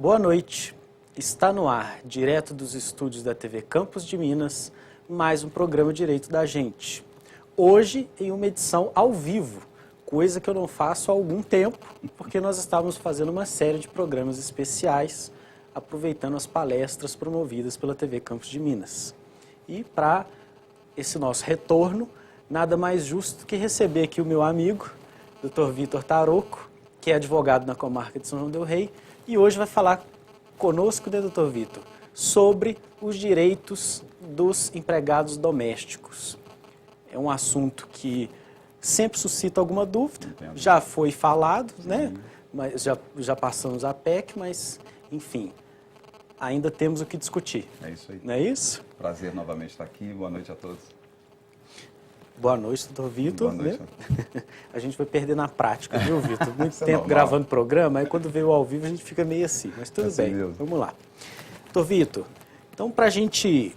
Boa noite. Está no ar, direto dos estúdios da TV Campos de Minas, mais um programa Direito da Gente. Hoje em uma edição ao vivo, coisa que eu não faço há algum tempo, porque nós estávamos fazendo uma série de programas especiais, aproveitando as palestras promovidas pela TV Campos de Minas. E para esse nosso retorno, nada mais justo que receber aqui o meu amigo, Dr. Vitor Taroco, que é advogado na comarca de São João del Rei, e hoje vai falar conosco, né, Dr. Vitor, sobre os direitos dos empregados domésticos. É um assunto que sempre suscita alguma dúvida, já foi falado, né? Mas já passamos a PEC, mas, enfim, ainda temos o que discutir. É isso aí. Não é isso? Prazer novamente estar aqui. Boa noite a todos. Boa noite, doutor Vitor. Boa noite. Né? A gente vai perder na prática, viu, Vitor? Muito Isso é tempo normal. gravando programa, aí quando veio ao vivo a gente fica meio assim, mas tudo Assim bem, mesmo. vamos lá. Doutor Vitor, então para a gente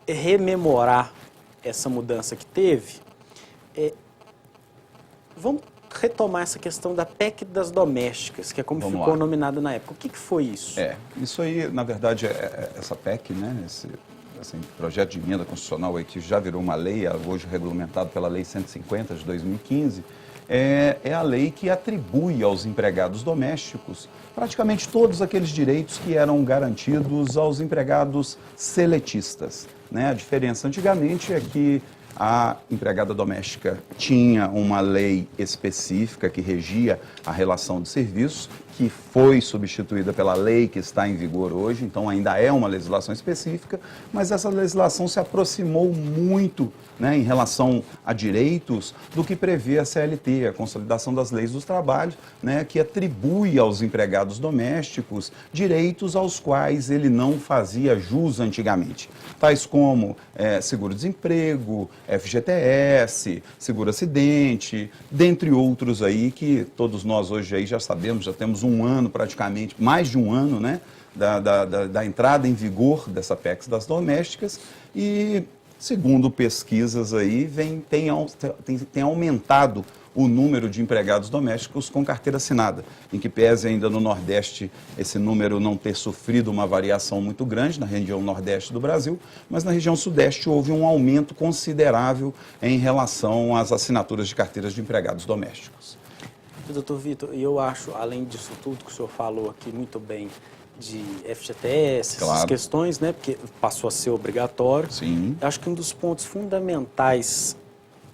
rememorar essa mudança que teve, vamos retomar essa questão da PEC das domésticas, que é como Vamos ficou lá. nominada na época. O que foi isso? Isso aí, na verdade, essa PEC, né, esse projeto de emenda constitucional aí que já virou uma lei, hoje regulamentado pela Lei 150 de 2015, é a lei que atribui aos empregados domésticos praticamente todos aqueles direitos que eram garantidos aos empregados seletistas, né? A diferença antigamente é que a empregada doméstica tinha uma lei específica que regia a relação de serviços, que foi substituída pela lei que está em vigor hoje, então ainda é uma legislação específica, mas essa legislação se aproximou muito, né, em relação a direitos do que prevê a CLT, a Consolidação das Leis do Trabalho, né, que atribui aos empregados domésticos direitos aos quais ele não fazia jus antigamente, tais como seguro-desemprego, FGTS, seguro-acidente, dentre outros aí que todos nós hoje aí já sabemos, já temos um ano praticamente, mais de um ano, né, da entrada em vigor dessa PEC das domésticas e, segundo pesquisas aí, tem aumentado o número de empregados domésticos com carteira assinada, em que pese ainda no Nordeste esse número não ter sofrido uma variação muito grande na região Nordeste do Brasil, mas na região Sudeste houve um aumento considerável em relação às assinaturas de carteiras de empregados domésticos. Doutor Vitor, e eu acho, além disso tudo que o senhor falou aqui muito bem, de FGTS, Claro. essas questões, né, porque passou a ser obrigatório. Sim. Eu acho que um dos pontos fundamentais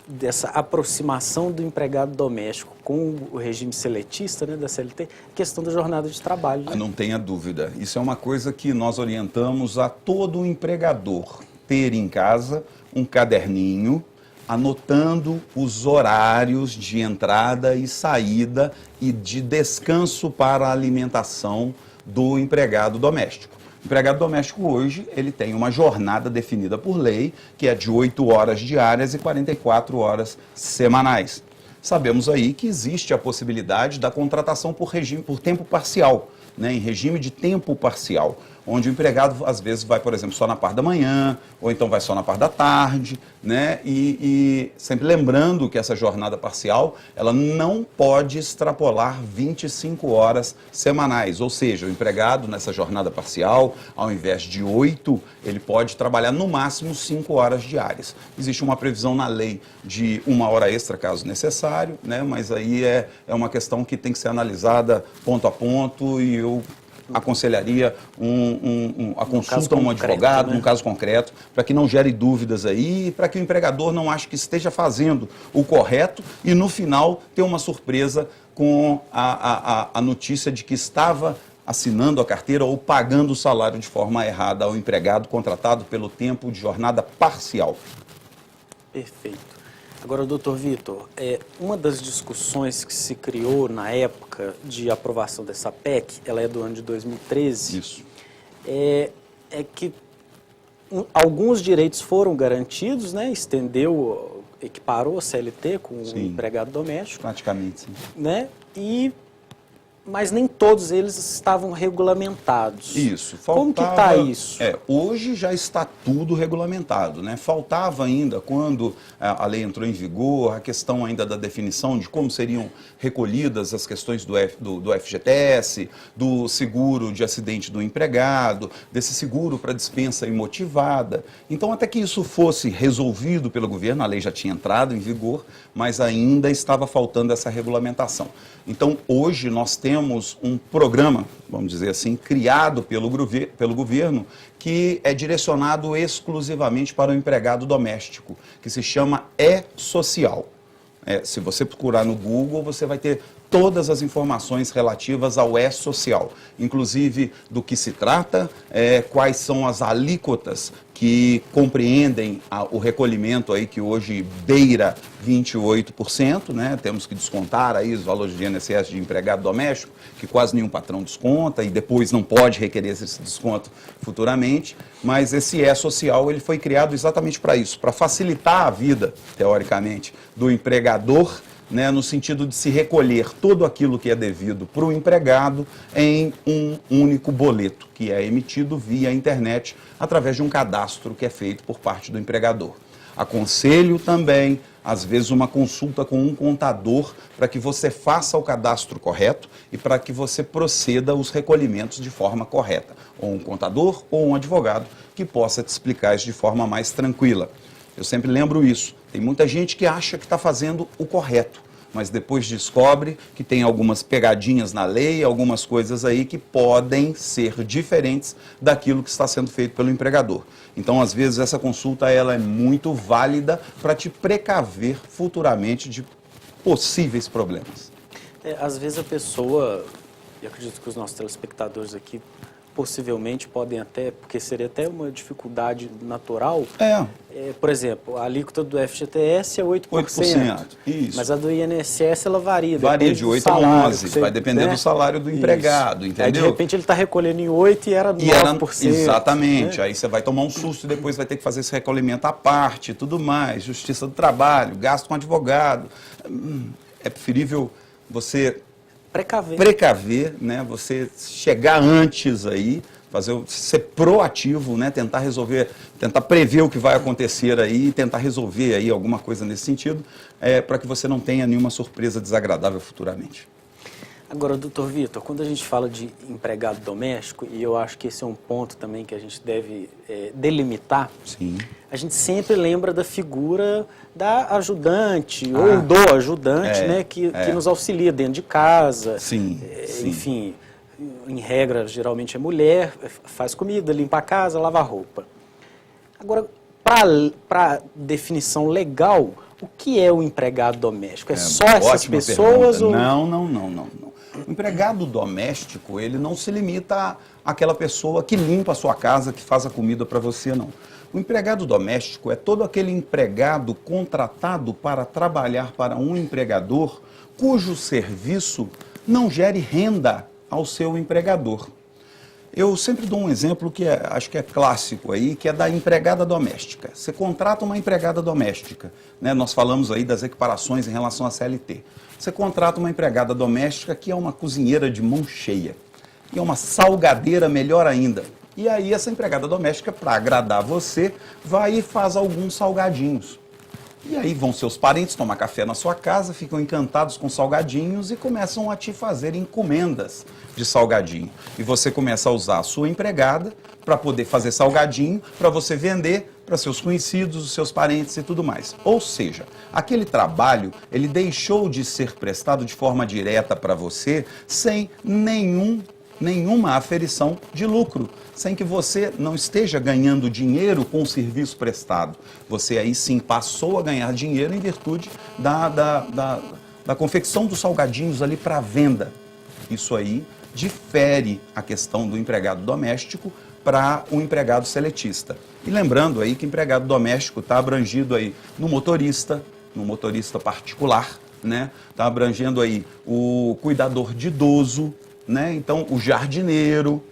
dessa aproximação do empregado doméstico com o regime seletista, né, da CLT, é a questão da jornada de trabalho. Né? Não tenha dúvida. Isso é uma coisa que nós orientamos a todo empregador ter em casa um caderninho anotando os horários de entrada e saída e de descanso para a alimentação do empregado doméstico. O empregado doméstico hoje, ele tem uma jornada definida por lei, que é de 8 horas diárias e 44 horas semanais. Sabemos aí que existe a possibilidade da contratação por tempo parcial, né, em regime de tempo parcial, onde o empregado às vezes vai, por exemplo, só na parte da manhã, ou então vai só na parte da tarde, né, e sempre lembrando que essa jornada parcial, ela não pode extrapolar 25 horas semanais, ou seja, o empregado nessa jornada parcial, ao invés de 8, ele pode trabalhar no máximo 5 horas diárias. Existe uma previsão na lei de 1 hora extra, caso necessário, né, mas aí é uma questão que tem que ser analisada ponto a ponto e eu aconselharia a consulta a um advogado, né? num caso concreto, para que não gere dúvidas aí e para que o empregador não ache que esteja fazendo o correto e no final ter uma surpresa com a notícia de que estava assinando a carteira ou pagando o salário de forma errada ao empregado contratado pelo tempo de jornada parcial. Perfeito. Agora, doutor Vitor, uma das discussões que se criou na época de aprovação dessa PEC, ela é do ano de 2013, Isso. é que alguns direitos foram garantidos, né? Equiparou a CLT com o empregado doméstico. Praticamente, sim. Né? E mas nem todos eles estavam regulamentados. Isso. Como que está isso? Hoje já está tudo regulamentado, né? Faltava ainda, quando a lei entrou em vigor, a questão ainda da definição de como seriam recolhidas as questões do FGTS, do seguro de acidente do empregado, desse seguro para dispensa imotivada. Então, até que isso fosse resolvido pelo governo, a lei já tinha entrado em vigor, mas ainda estava faltando essa regulamentação. Então, hoje nós temos um programa, vamos dizer assim, criado pelo governo, que é direcionado exclusivamente para o empregado doméstico, que se chama E-Social. Se você procurar no Google, você vai ter todas as informações relativas ao E-Social, inclusive do que se trata, quais são as alíquotas que compreendem o recolhimento aí que hoje beira 28%, né? Temos que descontar aí os valores de INSS de empregado doméstico, que quase nenhum patrão desconta e depois não pode requerer esse desconto futuramente, mas esse E-Social ele foi criado exatamente para isso, para facilitar a vida, teoricamente, do empregador, né, no sentido de se recolher tudo aquilo que é devido para o empregado em um único boleto, que é emitido via internet através de um cadastro que é feito por parte do empregador. Aconselho também, às vezes, uma consulta com um contador para que você faça o cadastro correto e para que você proceda os recolhimentos de forma correta. Ou um contador ou um advogado que possa te explicar isso de forma mais tranquila. Eu sempre lembro isso. Tem muita gente que acha que está fazendo o correto, mas depois descobre que tem algumas pegadinhas na lei, algumas coisas aí que podem ser diferentes daquilo que está sendo feito pelo empregador. Então, às vezes, essa consulta ela é muito válida para te precaver futuramente de possíveis problemas. Às vezes a pessoa, e acredito que os nossos telespectadores aqui possivelmente podem até, porque seria até uma dificuldade natural. Por exemplo, a alíquota do FGTS é 8%. Isso. Mas a do INSS ela varia. Varia de 8 a 11, vai depender do salário do empregado, entendeu? Aí, de repente ele está recolhendo em 8 e era 9%. Exatamente, né? Aí você vai tomar um susto e depois vai ter que fazer esse recolhimento à parte, tudo mais, justiça do trabalho, gasto com advogado. É preferível você precaver, né? Você chegar antes aí, ser proativo, né? Tentar resolver, tentar prever o que vai acontecer aí e tentar resolver aí alguma coisa nesse sentido, para que você não tenha nenhuma surpresa desagradável futuramente. Agora, doutor Vitor, quando a gente fala de empregado doméstico, e eu acho que esse é um ponto também que a gente deve delimitar, sim, a gente sempre lembra da figura da ajudante ou do ajudante, né, que nos auxilia dentro de casa. Sim, enfim, em regra, geralmente é mulher, faz comida, limpa a casa, lava a roupa. Agora, para definição legal, o que é o empregado doméstico? É só essas pessoas? Ou... Não. O empregado doméstico, ele não se limita àquela pessoa que limpa a sua casa, que faz a comida para você, não. O empregado doméstico é todo aquele empregado contratado para trabalhar para um empregador cujo serviço não gere renda ao seu empregador. Eu sempre dou um exemplo que acho que é clássico aí, que é da empregada doméstica. Você contrata uma empregada doméstica, né? Nós falamos aí das equiparações em relação à CLT. Você contrata uma empregada doméstica que é uma cozinheira de mão cheia e é uma salgadeira melhor ainda. E aí essa empregada doméstica, para agradar você, vai e faz alguns salgadinhos. E aí vão seus parentes tomar café na sua casa, ficam encantados com salgadinhos e começam a te fazer encomendas de salgadinho. E você começa a usar a sua empregada para poder fazer salgadinho, para você vender para seus conhecidos, os seus parentes e tudo mais. Ou seja, aquele trabalho, ele deixou de ser prestado de forma direta para você, sem nenhuma aferição de lucro, sem que você não esteja ganhando dinheiro com o serviço prestado. Você aí sim passou a ganhar dinheiro em virtude da confecção dos salgadinhos ali para venda. Isso aí difere a questão do empregado doméstico para o empregado seletista. E lembrando aí que empregado doméstico está abrangido aí no motorista particular, né? Está abrangendo aí o cuidador de idoso, né? Então o jardineiro.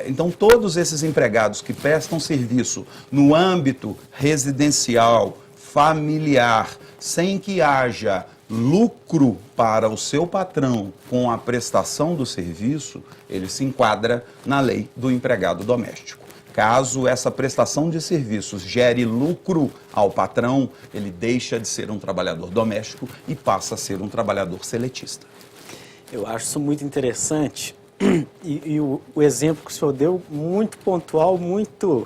Então todos esses empregados que prestam serviço no âmbito residencial, familiar, sem que haja lucro para o seu patrão com a prestação do serviço, ele se enquadra na lei do empregado doméstico. Caso essa prestação de serviços gere lucro ao patrão, ele deixa de ser um trabalhador doméstico e passa a ser um trabalhador seletista. Eu acho isso muito interessante e o exemplo que o senhor deu, muito pontual, muito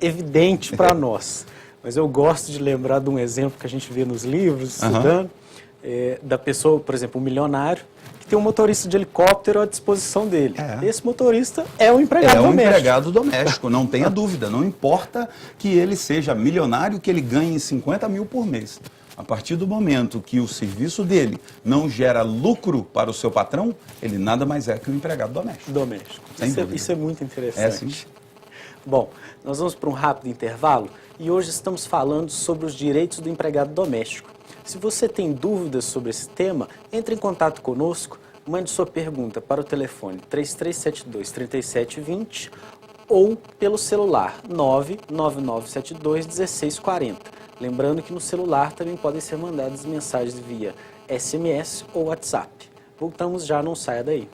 evidente para nós. Mas eu gosto de lembrar de um exemplo que a gente vê nos livros, estudando, da pessoa, por exemplo, um milionário, que tem um motorista de helicóptero à disposição dele. Esse motorista é um empregado doméstico. É um empregado doméstico, não tenha dúvida. Não importa que ele seja milionário, que ele ganhe 50 mil por mês. A partir do momento que o serviço dele não gera lucro para o seu patrão, ele nada mais é que um empregado doméstico. Isso é muito interessante. Sim. Bom, nós vamos para um rápido intervalo e hoje estamos falando sobre os direitos do empregado doméstico. Se você tem dúvidas sobre esse tema, entre em contato conosco, mande sua pergunta para o telefone 3372-3720 ou pelo celular 99972-1640. Lembrando que no celular também podem ser mandadas mensagens via SMS ou WhatsApp. Voltamos já, não saia daí.